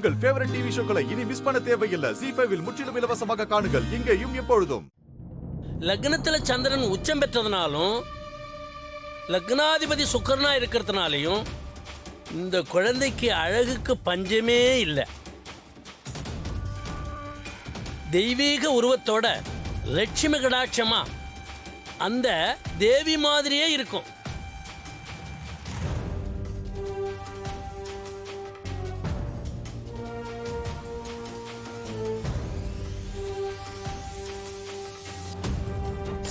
உங்கள் favourite TV ஷோக்களை இனி miss பண்ண தேவையில்லை. ZEE5 இல் முற்றிலும் இலவசமாக காணுங்கள். இங்கேயும் எப்பொழுதும். லக்னத்துல சந்திரன் உச்சம் பெற்றதுனாலும் லக்னாதிபதி சுக்கரனா இருக்கிறதுனாலையும் இந்த குழந்தைக்கு அழகுக்கு பஞ்சமே இல்லை. தெய்வீக உருவத்தோட லட்சுமி கடாட்சமா அந்த தேவி மாதிரியே இருக்கும்.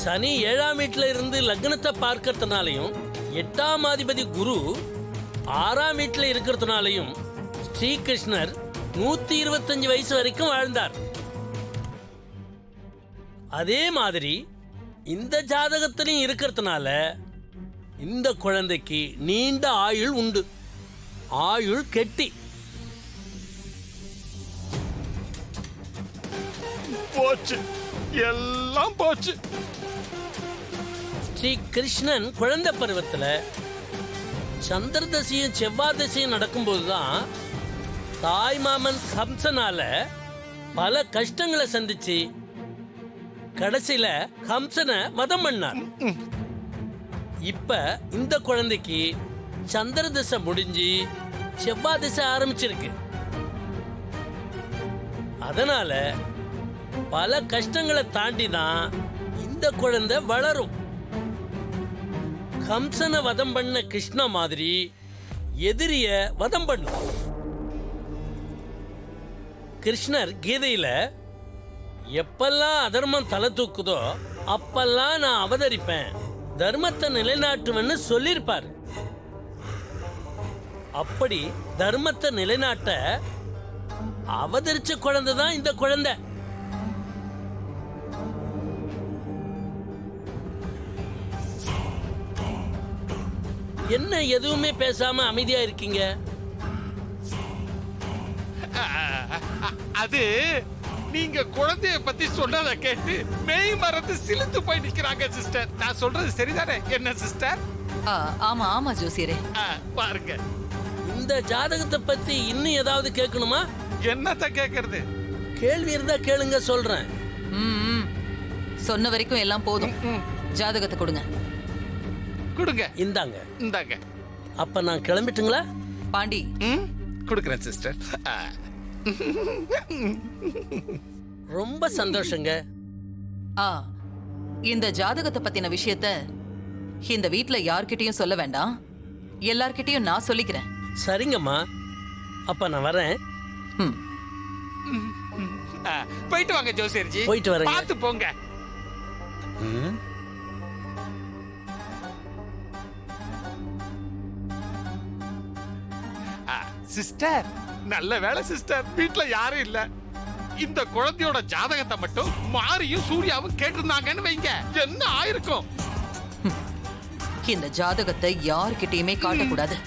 சனி 7ஆம் வீட்டுல இருந்து லக்னத்தை பார்க்கறதுனாலையும் 8ஆம் அதிபதி குரு 6ஆம் வீட்டுல இருக்கிறதுனாலையும் ஸ்ரீகிருஷ்ணர் 125 வயசு வரைக்கும் வாழ்ந்தார். அதே மாதிரி இந்த ஜாதகத்திலையும் இருக்கிறதுனால இந்த குழந்தைக்கு நீண்ட ஆயுள் உண்டு. ஆயுள் கெட்டி. போச்சு, எல்லாம் போச்சு. ஸ்ரீ கிருஷ்ணன் குழந்தை பருவத்துல சந்திர தசையும் செவ்வாய் தசையும் நடக்கும்போதுதான் தாய் மாமன் கம்சனால பல கஷ்டங்களை சந்திச்சு கடைசியில கம்சனை வதம் பண்ணார். இப்ப இந்த குழந்தைக்கு சந்திர திசை முடிஞ்சு செவ்வாய் திசை ஆரம்பிச்சிருக்கு. அதனால பல கஷ்டங்களை தாண்டி தான் இந்த குழந்தை வளரும். கம்சனை வதம் பண்ண கிருஷ்ண மாதிரி எதிரிய வதம் பண்ணும். கிருஷ்ணர் கீதையில எப்பெல்லாம் அதர்மம் தலை தூக்குதோ அப்பெல்லாம் நான் அவதரிப்பேன், தர்மத்தை நிலைநாட்டுவேன்னு சொல்லியிருப்பாரு. அப்படி தர்மத்தை நிலைநாட்ட அவதரிச்ச குழந்தை தான் இந்த குழந்தை. என்ன எதுவுமே பேசாம அமைதியா இருக்கீங்க? அது நீங்க குழந்தைய பத்தி சொன்னதை கேட்டு மெய் மறந்து சிலுத்து போய் நிக்கிறாங்க சிஸ்டர். நான் சொல்றது சரிதானே என்ன சிஸ்டர்? ஆமா ஆமா ஜோசியரே. பாருங்க, இந்த ஜாதகத்தை பத்தி இன்னும் ஏதாவது கேட்கணுமா? என்னத்த கேக்குறது? கேள்வி இருந்தா கேளுங்க, சொல்றேன். சொன்ன வரைக்கும் எல்லாம் போதும். ஜாதகத்தை கொடுங்க. கொடுங்க. இந்தாங்க. இந்தாங்க. அப்ப நான் கிளம்பிட்டுங்களா? பாண்டி கொடுக்குறேன் சிஸ்டர். ரொம்ப சந்தோஷங்க. இந்த ஜாதகத்தை பத்தின விஷயத்த இந்த வீட்ல யார்கிட்டயும் சொல்ல வேண்டாம், எல்லார்கிட்டயும் நான் சொல்லிக்கிறேன். சரிங்கம்மா, அப்ப நான் வரேன். போயிட்டு வாங்க ஜோசியர்ஜி. போயிட்டு வரேன். பார்த்து போங்க. சிஸ்டர், நல்ல வேலை சிஸ்டர், வீட்ல யாரும் இல்ல. இந்த குழந்தையோட ஜாதகத்தை மட்டும் மாரியும் சூர்யாவும் கேட்டிருந்தாங்கன்னு வைங்க, என்ன ஆயிருக்கும்? இந்த ஜாதகத்தை யார்கிட்டயுமே காட்டக்கூடாது.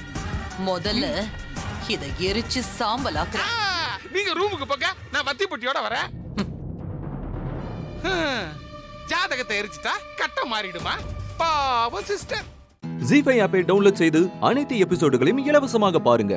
முதல்ல இதை எரிச்சு சாம்பலாக்குறேன். நீங்க ரூமுக்கு போங்க, நான் வத்தி பொட்டியோட வரேன். ஜாதகத்தை எரிச்சுட்டா கட்ட மாறிடுமா? பாவம் சிஸ்டர். ZEE5 ஆப்பை டவுன்லோட் செய்து அனைத்து எபிசோடுகளையும் இலவசமாக பாருங்க.